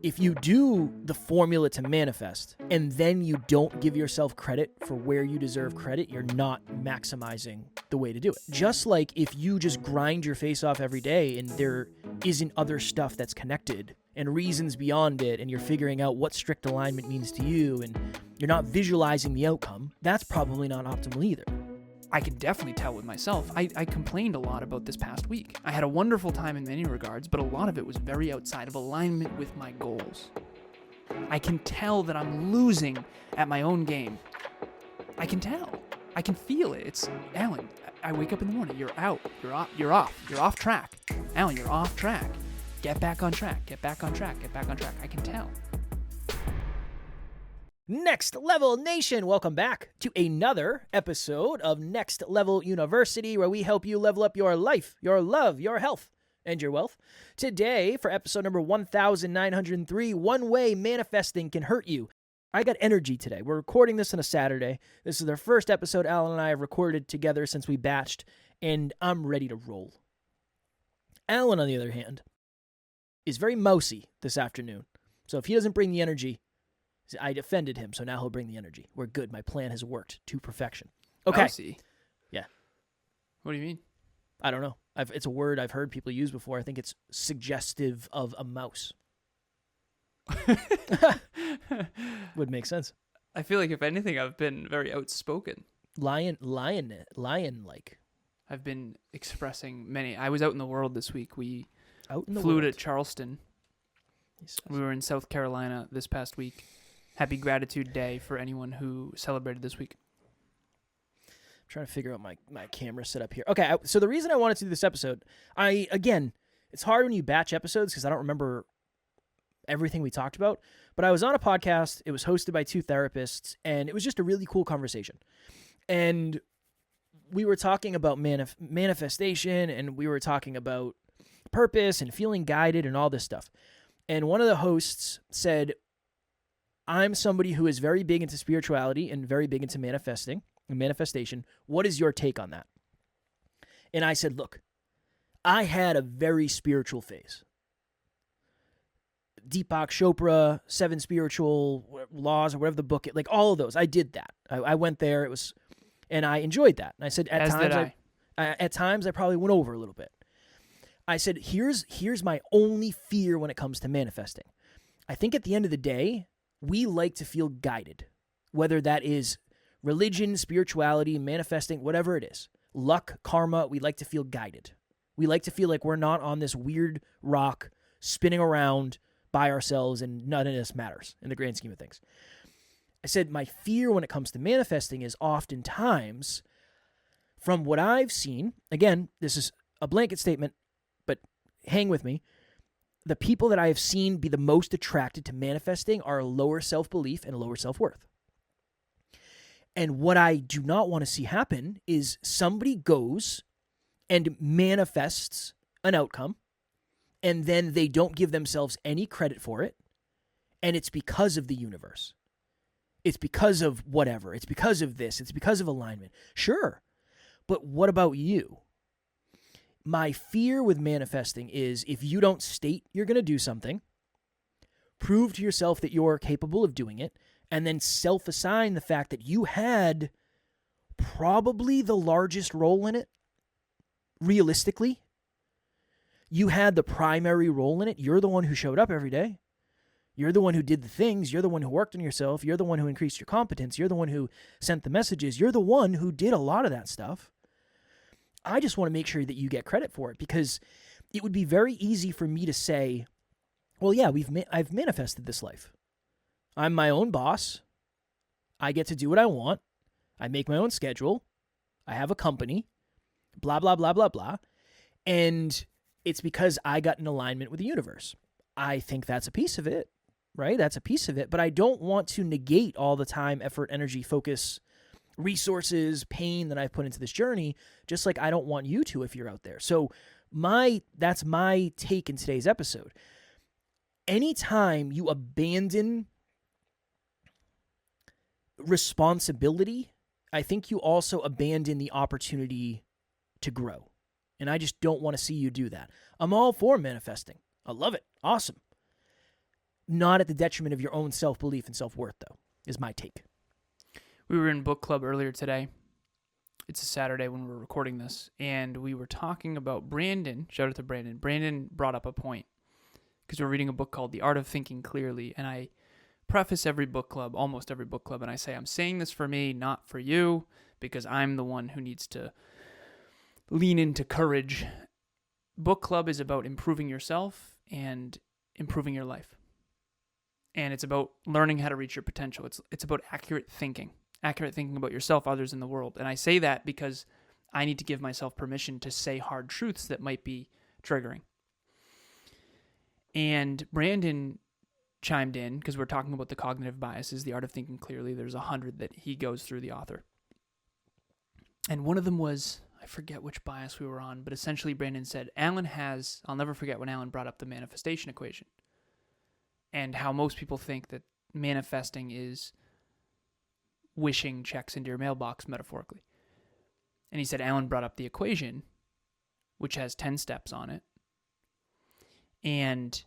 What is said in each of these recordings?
if you do the formula to manifest and then you don't give yourself credit for where you deserve credit, you're not maximizing the way to do it. Just like if you just grind your face off every day and there isn't other stuff that's connected and reasons beyond it, and you're figuring out what strict alignment means to you and you're not visualizing the outcome, that's probably not optimal either. I can definitely tell with myself. I complained a lot about this past week. I had a wonderful time in many regards, but a lot of it was very outside of alignment with my goals. I can tell that I'm losing at my own game. I can tell. I can feel it. It's, Alan, I wake up in the morning. You're out. You're off track. Alan, you're off track. Get back on track. Get back on track. Get back on track. I can tell. Next Level Nation, welcome back to another episode of Next Level University, where we help you level up your life, your love, your health, and your wealth. Today, for episode number 1903, One Way Manifesting Can Hurt You. I got energy today. We're recording this on a Saturday. This is our first episode Alan and I have recorded together since we batched, and I'm ready to roll. Alan, on the other hand, is very mousy this afternoon. So if he doesn't bring the energy, I defended him, so now he'll bring the energy. We're good. My plan has worked to perfection. Okay. Mousy? Yeah. What do you mean? I don't know. It's a word I've heard people use before. I think it's suggestive of a mouse. Would make sense. I feel like, if anything, I've been very outspoken. Lion-like. I've been expressing many. I was out in the world this week. We flew world. to Charleston. We were in South Carolina this past week. Happy Gratitude Day for anyone who celebrated this week. I'm trying to figure out my camera setup here. Okay, so the reason I wanted to do this episode, it's hard when you batch episodes because I don't remember everything we talked about, but I was on a podcast. It was hosted by two therapists, and it was just a really cool conversation. And we were talking about manifestation, and we were talking about purpose and feeling guided and all this stuff. And one of the hosts said, I'm somebody who is very big into spirituality and very big into manifestation. What is your take on that? And I said, look, I had a very spiritual phase. Deepak Chopra, 7 Spiritual Laws, or whatever the book, like all of those. I did that. I went there. And I enjoyed that. And I said, at times I probably went over a little bit. I said, here's my only fear when it comes to manifesting. I think at the end of the day, we like to feel guided, whether that is religion, spirituality, manifesting, whatever it is. Luck, karma, we like to feel guided. We like to feel like we're not on this weird rock spinning around by ourselves and none of this matters in the grand scheme of things. I said, my fear when it comes to manifesting is oftentimes, from what I've seen, again, this is a blanket statement, but hang with me, the people that I have seen be the most attracted to manifesting are lower self-belief and lower self-worth. And what I do not want to see happen is somebody goes and manifests an outcome, and then they don't give themselves any credit for it, and it's because of the universe. It's because of whatever. It's because of this. It's because of alignment. Sure, but what about you? My fear with manifesting is if you don't state you're going to do something, prove to yourself that you're capable of doing it, and then self-assign the fact that you had probably the largest role in it, realistically. You had the primary role in it. You're the one who showed up every day. You're the one who did the things. You're the one who worked on yourself. You're the one who increased your competence. You're the one who sent the messages. You're the one who did a lot of that stuff. I just want to make sure that you get credit for it, because it would be very easy for me to say, well, yeah, I've manifested this life. I'm my own boss. I get to do what I want. I make my own schedule. I have a company, blah, blah, blah, blah, blah. And it's because I got in alignment with the universe. I think that's a piece of it, right? That's a piece of it. But I don't want to negate all the time, effort, energy, focus, resources, pain that I've put into this journey, just like I don't want you to if you're out there. So that's my take in today's episode. Anytime you abandon responsibility, I think you also abandon the opportunity to grow. And I just don't want to see you do that. I'm all for manifesting. I love it. Awesome. not at the detriment of your own self-belief and self-worth, though, is my take. We were in book club earlier today. It's a Saturday when we're recording this, and we were talking about Brandon. Shout out to Brandon. Brandon brought up a point because we're reading a book called The Art of Thinking Clearly, and I preface every book club, almost every book club, and I say, I'm saying this for me, not for you, because I'm the one who needs to lean into courage. Book club is about improving yourself and improving your life. And it's about learning how to reach your potential. It's about accurate thinking about yourself, others, and the world. And I say that because I need to give myself permission to say hard truths that might be triggering. And Brandon chimed in because we're talking about the cognitive biases, the art of thinking clearly. There's 100 that he goes through, the author. And one of them was, I forget which bias we were on, but essentially Brandon said, I'll never forget when Alan brought up the manifestation equation and how most people think that manifesting is wishing checks into your mailbox metaphorically. And he said Alan brought up the equation, which has 10 steps on it. And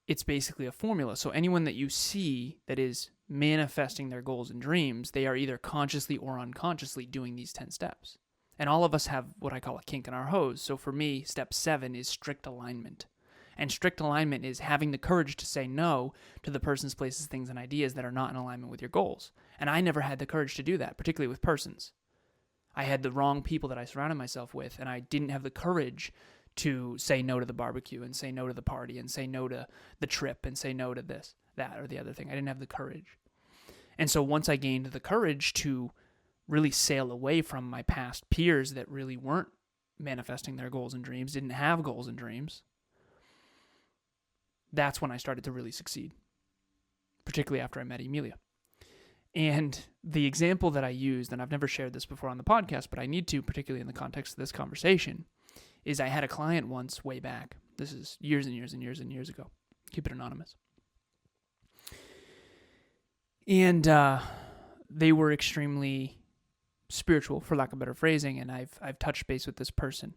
it's basically a formula. So anyone that you see that is manifesting their goals and dreams, they are either consciously or unconsciously doing these 10 steps. And all of us have what I call a kink in our hose. So for me, step 7 is strict alignment. And strict alignment is having the courage to say no to the persons, places, things, and ideas that are not in alignment with your goals. And I never had the courage to do that, particularly with persons. I had the wrong people that I surrounded myself with, and I didn't have the courage to say no to the barbecue and say no to the party and say no to the trip and say no to this, that, or the other thing. I didn't have the courage. And so once I gained the courage to really sail away from my past peers that really weren't manifesting their goals and dreams, didn't have goals and dreams, that's when I started to really succeed, particularly after I met Emilia. And the example that I used, and I've never shared this before on the podcast, but I need to, particularly in the context of this conversation, is I had a client once way back. This is years and years and years and years ago. Keep it anonymous. And they were extremely spiritual, for lack of better phrasing, and I've touched base with this person.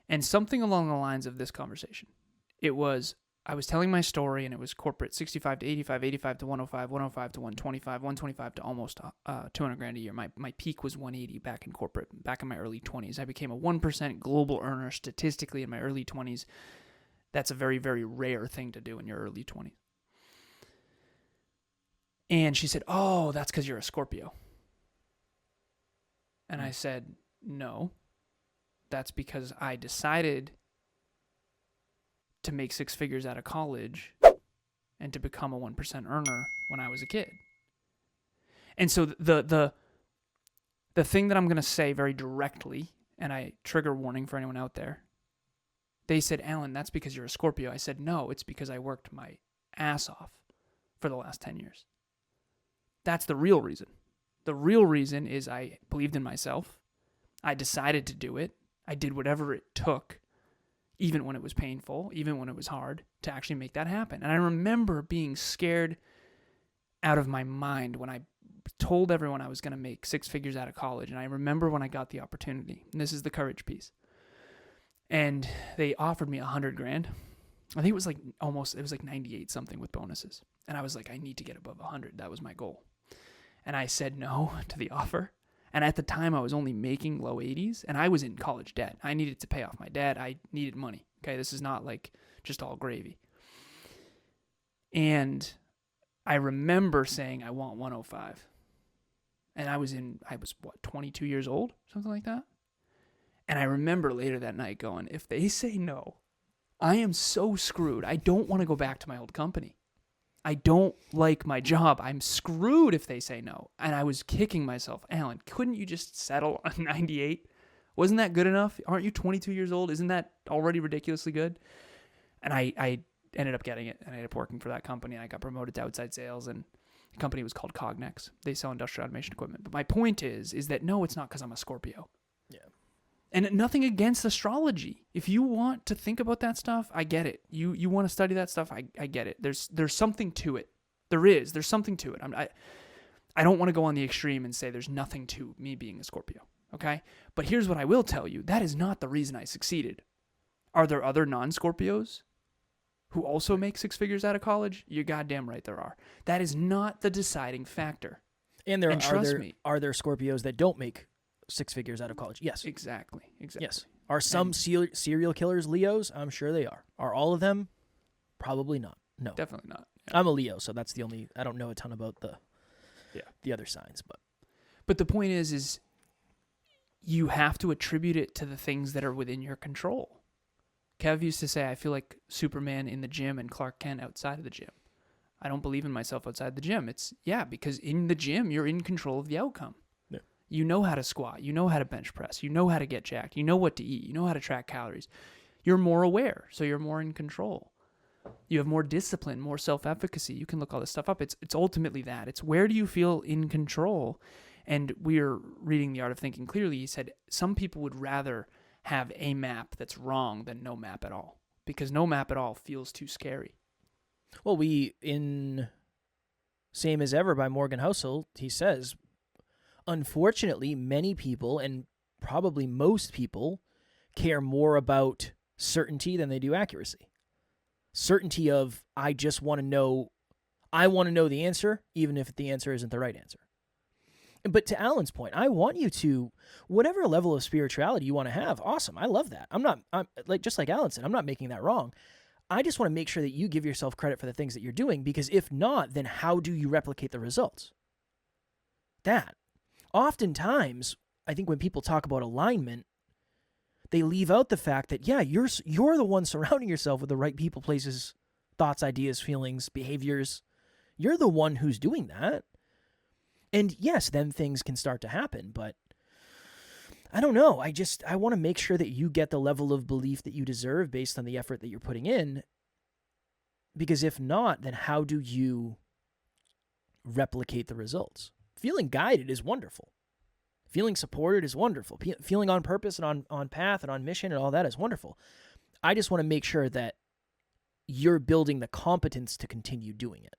And something along the lines of this conversation. I was telling my story, and it was corporate 65 to 85, 85 to 105, 105 to 125, 125 to almost 200 grand a year. My peak was 180 back in corporate, back in my early 20s. I became a 1% global earner statistically in my early 20s. That's a very, very rare thing to do in your early 20s. And she said, oh, that's because you're a Scorpio. And I said, no, that's because I decided to make 6 figures out of college and to become a 1% earner when I was a kid. And so the thing that I'm going to say very directly, and I trigger warning for anyone out there, they said, Alan, that's because you're a Scorpio. I said, no, it's because I worked my ass off for the last 10 years. That's the real reason. The real reason is I believed in myself. I decided to do it. I did whatever it took, even when it was painful, even when it was hard, to actually make that happen. And I remember being scared out of my mind when I told everyone I was going to make 6 figures out of college. And I remember when I got the opportunity. And this is the courage piece. And they offered me 100 grand. I think it was like 98 something with bonuses. And I was like, I need to get above 100. That was my goal. And I said no to the offer. And at the time, I was only making low 80s, and I was in college debt. I needed to pay off my debt. I needed money. Okay, this is not like just all gravy. And I remember saying, I want 105. And I was 22 years old, something like that. And I remember later that night going, if they say no, I am so screwed. I don't want to go back to my old company. I don't like my job. I'm screwed if they say no. And I was kicking myself. Alan, couldn't you just settle on 98? Wasn't that good enough? Aren't you 22 years old? Isn't that already ridiculously good? And I ended up getting it. And I ended up working for that company. And I got promoted to outside sales. And the company was called Cognex. They sell industrial automation equipment. But my point is that no, it's not because I'm a Scorpio. Yeah. And nothing against astrology. If you want to think about that stuff, I get it. You want to study that stuff, I get it. There's something to it. There's something to it. I don't want to go on the extreme and say there's nothing to me being a Scorpio, okay? But here's what I will tell you. That is not the reason I succeeded. Are there other non-Scorpios who also make 6 figures out of college? You're goddamn right there are. That is not the deciding factor. And trust me, are there Scorpios that don't make 6 figures out of college? Yes. Exactly. Yes. Are some serial killers Leos? I'm sure they are. Are all of them? Probably not. No. Definitely not. Yeah. I'm a Leo, so that's the only... I don't know a ton about the other signs, but... But the point is you have to attribute it to the things that are within your control. Kev used to say, I feel like Superman in the gym and Clark Kent outside of the gym. I don't believe in myself outside the gym. Because in the gym, you're in control of the outcome. Yeah. You know how to squat. You know how to bench press. You know how to get jacked. You know what to eat. You know how to track calories. You're more aware, so you're more in control. You have more discipline, more self-efficacy. You can look all this stuff up. It's ultimately that. It's where do you feel in control? And we're reading The Art of Thinking Clearly. He said some people would rather have a map that's wrong than no map at all, because no map at all feels too scary. Well, in Same as Ever by Morgan Housel, he says, unfortunately, many people, and probably most people, care more about certainty than they do accuracy. Certainty of, I want to know the answer, even if the answer isn't the right answer. But to Alan's point, I want you to, whatever level of spirituality you want to have, awesome. I love that. I'm just like Alan said, I'm not making that wrong. I just want to make sure that you give yourself credit for the things that you're doing, because if not, then how do you replicate the results? That. Oftentimes, I think when people talk about alignment, they leave out the fact that, you're the one surrounding yourself with the right people, places, thoughts, ideas, feelings, behaviors. You're the one who's doing that. And yes, then things can start to happen, but I don't know. I want to make sure that you get the level of belief that you deserve based on the effort that you're putting in. Because if not, then how do you replicate the results? Feeling guided is wonderful. Feeling supported is wonderful. Feeling on purpose and on path and on mission and all that is wonderful. I just want to make sure that you're building the competence to continue doing it.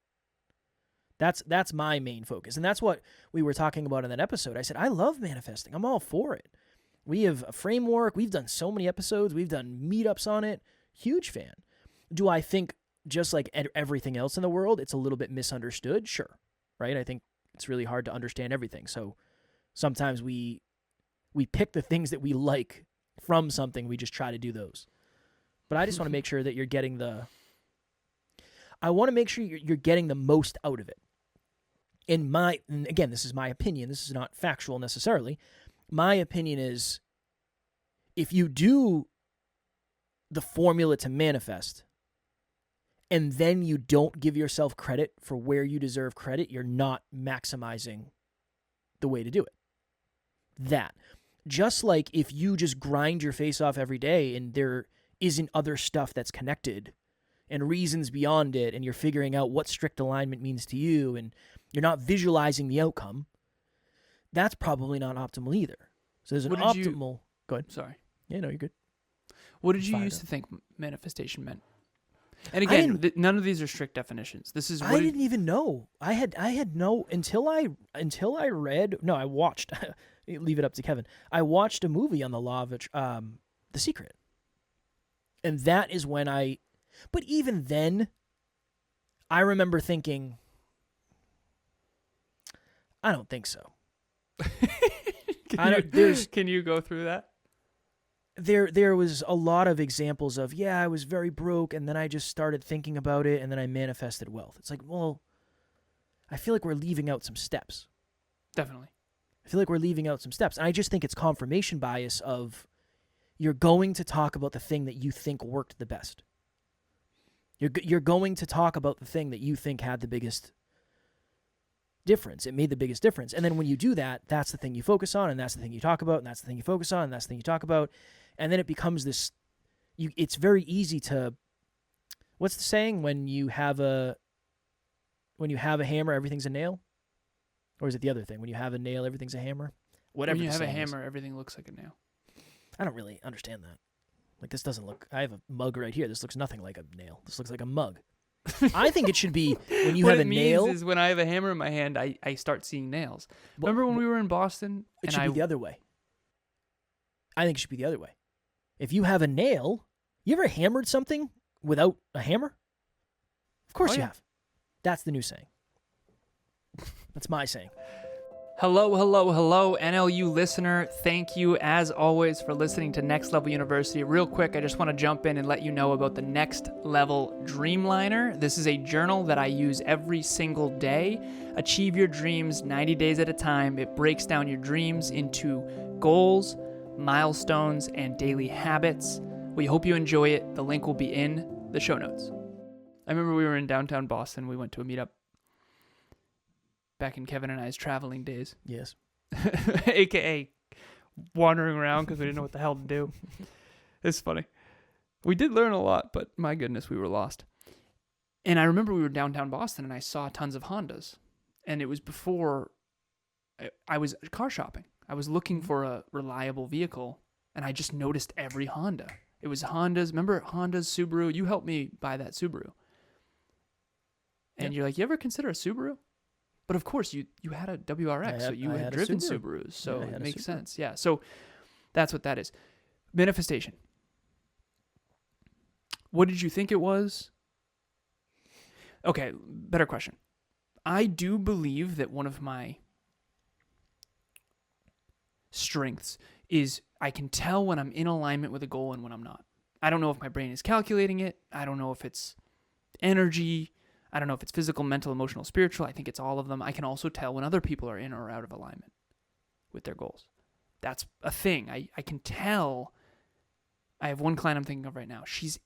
That's my main focus. And that's what we were talking about in that episode. I said, I love manifesting. I'm all for it. We have a framework. We've done so many episodes. We've done meetups on it. Huge fan. Do I think, just like everything else in the world, it's a little bit misunderstood? Sure. Right? I think it's really hard to understand everything. So sometimes we pick the things that we like from something. We just try to do those. But I just want to make sure that you're getting I want to make sure you're getting the most out of it. And again, this is my opinion. This is not factual necessarily. My opinion is, if you do the formula to manifest, and then you don't give yourself credit for where you deserve credit, you're not maximizing the way to do it. That. Just like if you just grind your face off every day and there isn't other stuff that's connected and reasons beyond it, and you're figuring out what strict alignment means to you, and you're not visualizing the outcome, that's probably not optimal either. So there's an optimal... Go ahead. Sorry. Yeah, no, you're good. What did you used to think manifestation meant? And again, none of these are strict definitions. This is I didn't even know. I had no until I read. No, I watched. Leave it up to Kevin. I watched a movie on the law of The Secret, and that is when I. But even then, I remember thinking, I don't think so. Can you go through that? There was a lot of examples of, I was very broke, and then I just started thinking about it, and then I manifested wealth. It's like, well, I feel like we're leaving out some steps. Definitely. I feel like we're leaving out some steps. And I just think it's confirmation bias of, you're going to talk about the thing that you think worked the best. You're going to talk about the thing that you think had the biggest difference. It made the biggest difference. And then when you do that, that's the thing you focus on, and that's the thing you talk about, and that's the thing you focus on, and that's the thing you talk about. And then it becomes this, it's very easy to, what's the saying? When you have a hammer, everything's a nail? Or is it the other thing? When you have a nail, everything's a hammer? Whatever. When you have a hammer, everything looks like a nail. I don't really understand that. Like, this doesn't look, I have a mug right here. This looks nothing like a nail. This looks like a mug. I think it should be when you have a nail. What it means is when I have a hammer in my hand, I start seeing nails. Remember when we were in Boston? It should be the other way. I think it should be the other way. If you have a nail, you ever hammered something without a hammer? Of course you have. That's the new saying. That's my saying. Hello, hello, hello, NLU listener. Thank you, as always, for listening to Next Level University. Real quick, I just want to jump in and let you know about the Next Level Dreamliner. This is a journal that I use every single day. Achieve your dreams 90 days at a time. It breaks down your dreams into goals, milestones, and daily habits. We hope you enjoy it. The link will be in the show notes. I remember we were in downtown Boston. We went to a meetup back in Kevin and I's traveling days. Yes. AKA wandering around because we didn't know what the hell to do. It's funny. We did learn a lot, but my goodness, we were lost. And I remember we were downtown Boston and I saw tons of Hondas. And it was before I was car shopping. I was looking for a reliable vehicle and I just noticed every Honda. It was Hondas. Remember Honda's Subaru? You helped me buy that Subaru. And you're like, you ever consider a Subaru? But of course, you had a WRX, so you had driven Subarus, so it makes sense. Yeah, so that's what that is. Manifestation. What did you think it was? Okay, better question. I do believe that one of my strengths is I can tell when I'm in alignment with a goal and when I'm not. I don't know if my brain is calculating it. I don't know if it's energy. I don't know if it's physical, mental, emotional, spiritual. I think it's all of them. I can also tell when other people are in or out of alignment with their goals. That's a thing. I can tell. I have one client I'm thinking of right now. She's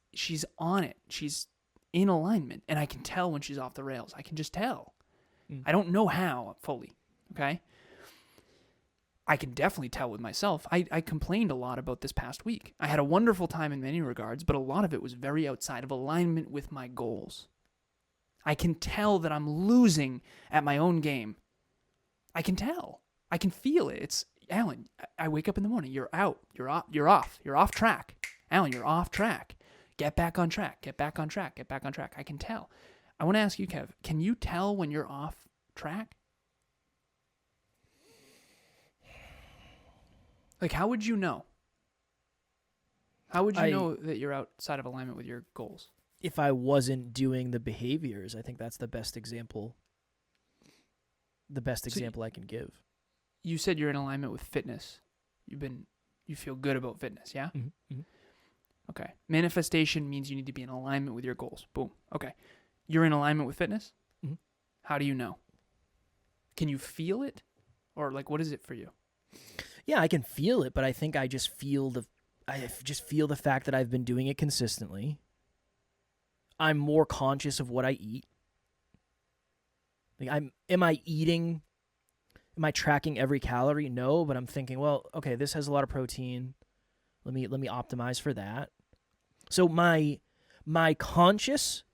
on it. She's in alignment, and I can tell when she's off the rails. I can just tell. I don't know how fully, okay? I can definitely tell with myself. I complained a lot about this past week. I had a wonderful time in many regards, but a lot of it was very outside of alignment with my goals. I can tell that I'm losing at my own game. I can tell. I can feel it. It's, Alan, I wake up in the morning. You're out. You're off. You're off track. Alan, you're off track. Get back on track. Get back on track. Get back on track. I can tell. I want to ask you, Kev, can you tell when you're off track? Like, how would you know? How would you know that you're outside of alignment with your goals? If I wasn't doing the behaviors, I think that's the best example. The best example I can give. You said you're in alignment with fitness. You feel good about fitness, yeah? Mm-hmm. Okay. Manifestation means you need to be in alignment with your goals. Boom. Okay. You're in alignment with fitness? Mm-hmm. How do you know? Can you feel it? Or like, what is it for you? Yeah, I can feel it, but I think I just feel the fact that I've been doing it consistently. I'm more conscious of what I eat. Like am I tracking every calorie? No, but I'm thinking, well, okay, this has a lot of protein. Let me optimize for that. So my conscious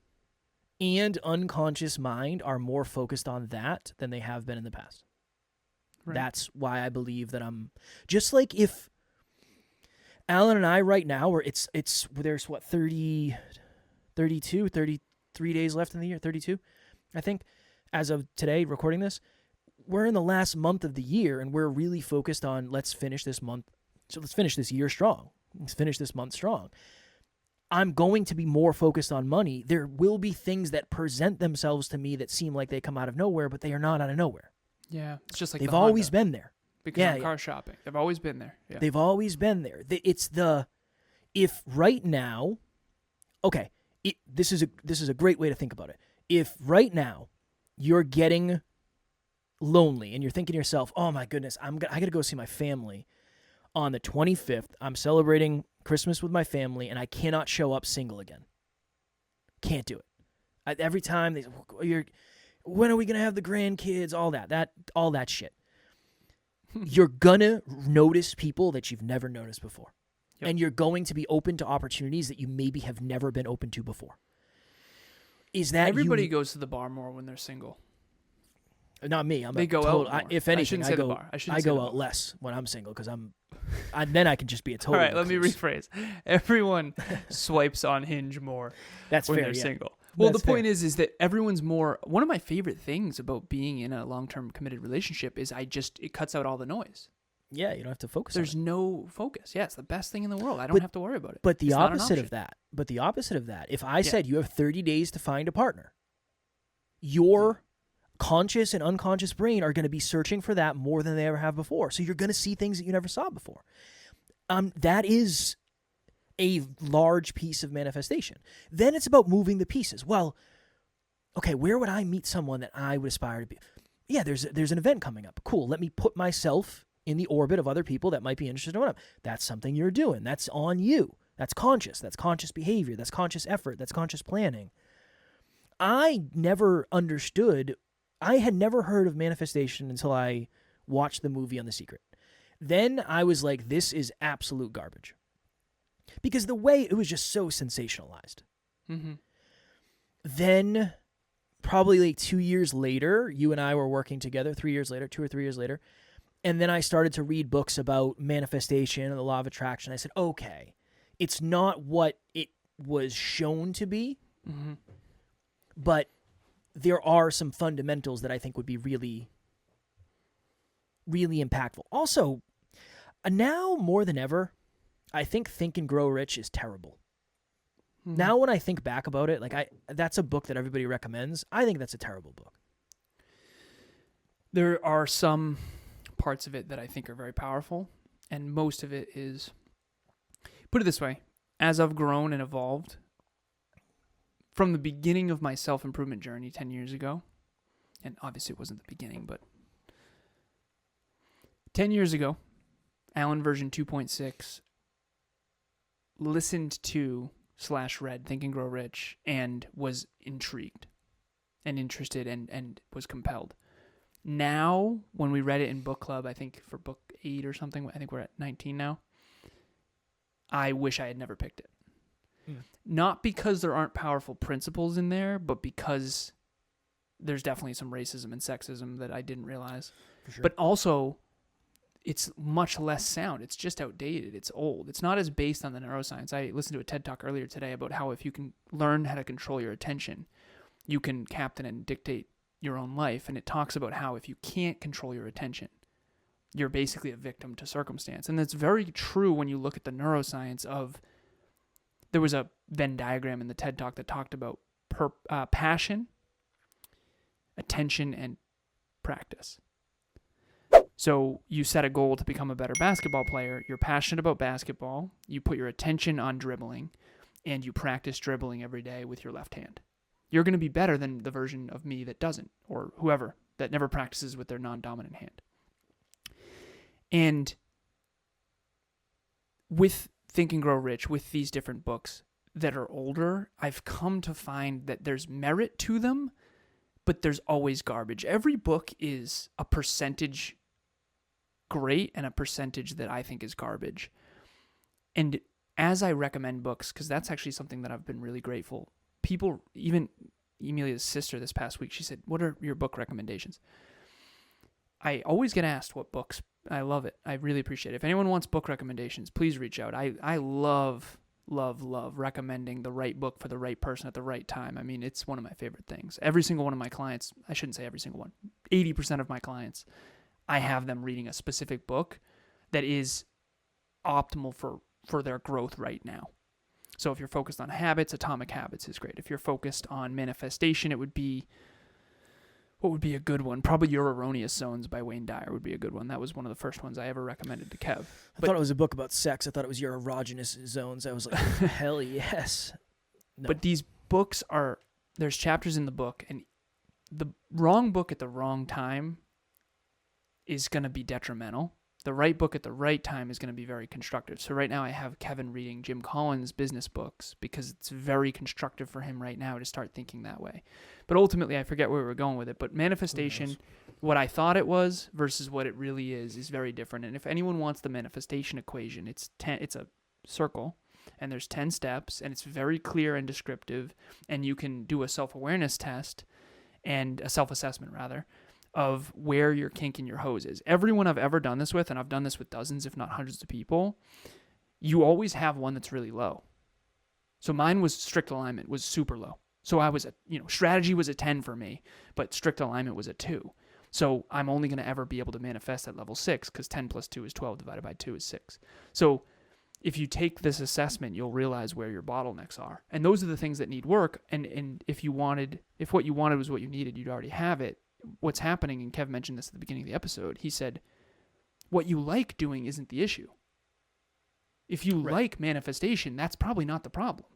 and unconscious mind are more focused on that than they have been in the past. Right. That's why I believe that I'm just like if Alan and I right now there's what 33 days left in the year, 32, I think, as of today, recording this. We're in the last month of the year, and we're really focused on let's finish this month. So let's finish this year strong. Let's finish this month strong. I'm going to be more focused on money. There will be things that present themselves to me that seem like they come out of nowhere, but they are not out of nowhere. Yeah, it's just like they've always been there. Because I'm car shopping. They've always been there. Yeah. They've always been there. If right now, okay, this is a great way to think about it. If right now you're getting lonely and you're thinking to yourself, oh my goodness, I got to go see my family on the 25th. I'm celebrating Christmas with my family and I cannot show up single again. Can't do it. Every time when are we going to have the grandkids? All that shit. You're going to notice people that you've never noticed before. Yep. And you're going to be open to opportunities that you maybe have never been open to before. Is that everybody goes to the bar more when they're single? Not me. They go out more. If anything, I go out less when I'm single because then I can just be a total. All right, let me rephrase. Everyone swipes on Hinge more when they're single. Well, the point is that everyone's more. One of my favorite things about being in a long-term committed relationship is it cuts out all the noise. Yeah, you don't have to focus. There's no focus. Yeah, it's the best thing in the world. I don't have to worry about it. But the opposite of that. If I said you have 30 days to find a partner, your conscious and unconscious brain are going to be searching for that more than they ever have before. So you're going to see things that you never saw before. That is a large piece of manifestation. Then it's about moving the pieces. Well, okay, where would I meet someone that I would aspire to be? Yeah, there's an event coming up. Cool. Let me put myself in the orbit of other people that might be interested in what I'm. That's something you're doing. That's on you. That's conscious. That's conscious behavior. That's conscious effort. That's conscious planning. I never understood. I had never heard of manifestation until I watched the movie on The Secret. Then I was like, this is absolute garbage. Because the way it was just so sensationalized. Mm-hmm. Then, probably like 2 years later, you and I were working together, 3 years later, 2 or 3 years later. And then I started to read books about manifestation and the law of attraction. I said, okay, it's not what it was shown to be, mm-hmm. but there are some fundamentals that I think would be really, really impactful. Also, now more than ever, I think Think and Grow Rich is terrible. Mm-hmm. Now when I think back about it, that's a book that everybody recommends. I think that's a terrible book. There are some parts of it that I think are very powerful, and most of it is, put it this way, as I've grown and evolved, from the beginning of my self-improvement journey 10 years ago, and obviously it wasn't the beginning, but 10 years ago, Allen version 2.6 listened to / read Think and Grow Rich and was intrigued and interested and was compelled. Now, when we read it in book club, I think for book 8 or something, I think we're at 19 now, I wish I had never picked it. Mm. Not because there aren't powerful principles in there, but because there's definitely some racism and sexism that I didn't realize. For sure. But also, it's much less sound. It's just outdated. It's old. It's not as based on the neuroscience. I listened to a TED Talk earlier today about how if you can learn how to control your attention, you can captain and dictate your own life. And it talks about how if you can't control your attention, you're basically a victim to circumstance. And that's very true when you look at the neuroscience of, there was a Venn diagram in the TED Talk that talked about passion, attention, and practice. So you set a goal to become a better basketball player. You're passionate about basketball. You put your attention on dribbling, and you practice dribbling every day with your left hand. You're going to be better than the version of me that doesn't, or whoever that never practices with their non-dominant hand. And with Think and Grow Rich, with these different books that are older, I've come to find that there's merit to them, but there's always garbage. Every book is a percentage great and a percentage that I think is garbage. And as I recommend books, because that's actually something that I've been really grateful. People, even Emilia's sister this past week, she said, what are your book recommendations? I always get asked what books. I love it. I really appreciate it. If anyone wants book recommendations, please reach out. I love recommending the right book for the right person at the right time. I mean, it's one of my favorite things. Every single one of my clients, I shouldn't say every single one, 80% of my clients, I have them reading a specific book that is optimal for their growth right now. So if you're focused on habits, Atomic Habits is great. If you're focused on manifestation, it would be, what would be a good one? Probably Your Erroneous Zones by Wayne Dyer would be a good one. That was one of the first ones I ever recommended to Kev. I thought it was a book about sex. I thought it was Your Erogenous Zones. I was like, hell yes. No. But these books are, there's chapters in the book, and the wrong book at the wrong time is going to be detrimental. The right book at the right time is going to be very constructive. So right now I have Kevin reading Jim Collins' business books because it's very constructive for him right now to start thinking that way. But ultimately, I forget where we were going with it. But manifestation, what I thought it was versus what it really is very different. And if anyone wants the manifestation equation, it's a circle, and there's 10 steps, and it's very clear and descriptive, and you can do a self-awareness test, and a self-assessment rather, of where your kink in your hose is. Everyone I've ever done this with, and I've done this with dozens, if not hundreds of people, you always have one that's really low. So mine was strict alignment, was super low. So I was strategy was a 10 for me, but strict alignment was a 2. So I'm only going to ever be able to manifest at level 6 because 10 plus 2 is 12 divided by 2 is 6. So if you take this assessment, you'll realize where your bottlenecks are. And those are the things that need work. And if what you wanted was what you needed, you'd already have it. What's happening, and Kev mentioned this at the beginning of the episode, he said, what you like doing isn't the issue. If you like manifestation, that's probably not the problem.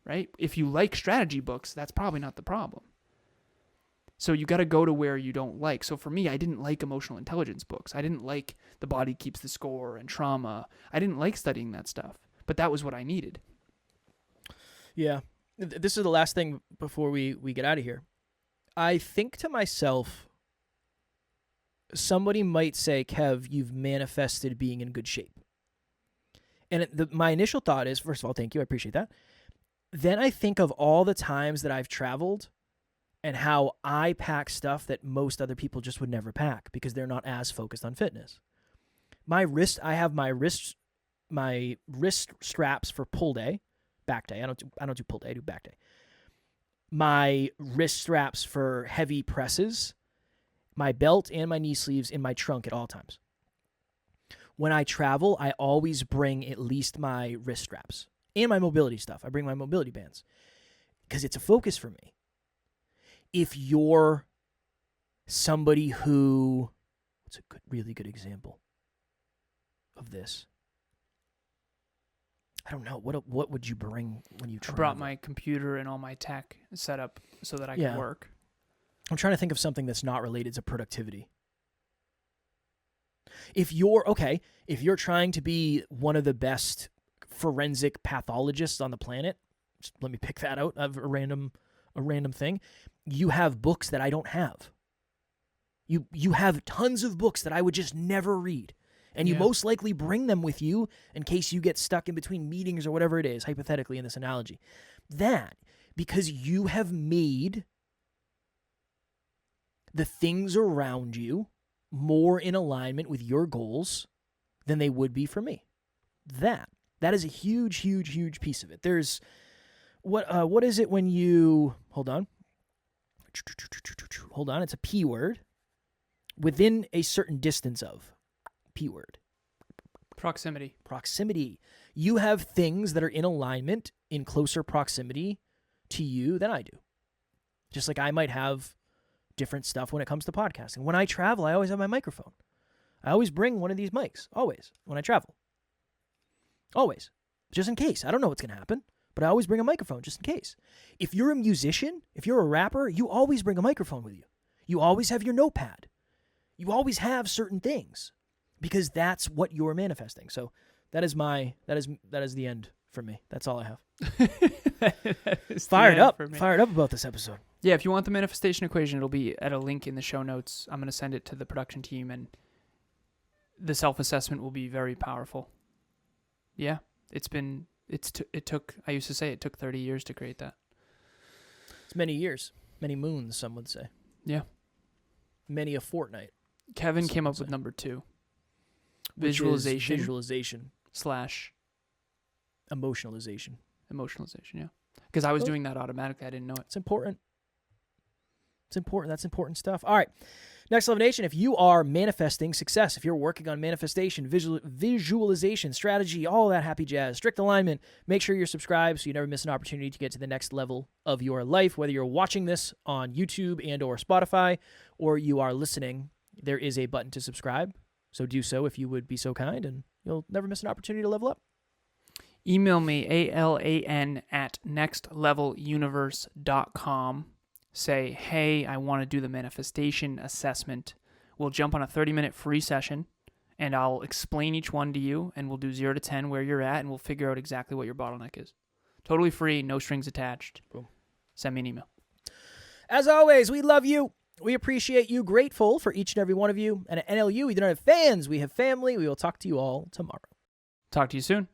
Right? If you like strategy books, that's probably not the problem. So you got to go to where you don't like. So for me, I didn't like emotional intelligence books. I didn't like The Body Keeps the Score and trauma. I didn't like studying that stuff, but that was what I needed. Yeah. This is the last thing before we get out of here. I think to myself, somebody might say, Kev, you've manifested being in good shape. And my initial thought is, first of all, thank you. I appreciate that. Then I think of all the times that I've traveled and how I pack stuff that most other people just would never pack because they're not as focused on fitness. I have my wrist straps for pull day, back day. I don't do pull day, I do back day. My wrist straps for heavy presses, my belt and my knee sleeves in my trunk at all times. When I travel, I always bring at least my wrist straps and my mobility stuff. I bring my mobility bands because it's a focus for me. If you're somebody who, what's a really good example of this? I don't know. What would you bring when you travel? I brought my computer and all my tech set up so that I could work. I'm trying to think of something that's not related to productivity. If you're trying to be one of the best forensic pathologists on the planet, just let me pick that out of a random thing. You have books that I don't have. You have tons of books that I would just never read. And you most likely bring them with you in case you get stuck in between meetings or whatever it is, hypothetically in this analogy. That, because you have made the things around you more in alignment with your goals than they would be for me. That is a huge, huge, huge piece of it. There's, what is it when you, hold on, it's a P word, within a certain distance of, P word. Proximity. You have things that are in alignment, in closer proximity to you than I do. Just like I might have different stuff when it comes to podcasting. When I travel, I always have my microphone. I always bring one of these mics, always, when I travel. Always. Just in case. I don't know what's going to happen, but I always bring a microphone just in case. If you're a musician, if you're a rapper, you always bring a microphone with you. You always have your notepad. You always have certain things because that's what you're manifesting. So that is the end for me. That's all I have. Fired up about this episode. Yeah, if you want the manifestation equation, it'll be at a link in the show notes. I'm going to send it to the production team, and the self-assessment will be very powerful. Yeah, it took 30 years to create that. It's many years, many moons, some would say. Yeah. Many a fortnight. Kevin came up with number 2. Visualization. / Emotionalization, yeah. Because I was doing that automatically. I didn't know it. It's important. That's important stuff. All right. Next Level Nation, if you are manifesting success, if you're working on manifestation, visualization, strategy, all that happy jazz, strict alignment, make sure you're subscribed so you never miss an opportunity to get to the next level of your life. Whether you're watching this on YouTube and or Spotify, or you are listening, there is a button to subscribe. So do so if you would be so kind, and you'll never miss an opportunity to level up. Email me, alan@nextleveluniverse.com. Say, hey, I want to do the manifestation assessment. We'll jump on a 30-minute free session, and I'll explain each one to you, and we'll do 0 to 10 where you're at, and we'll figure out exactly what your bottleneck is. Totally free, no strings attached. Boom. Send me an email. As always, we love you. We appreciate you. Grateful for each and every one of you. And at NLU, we don't have fans. We have family. We will talk to you all tomorrow. Talk to you soon.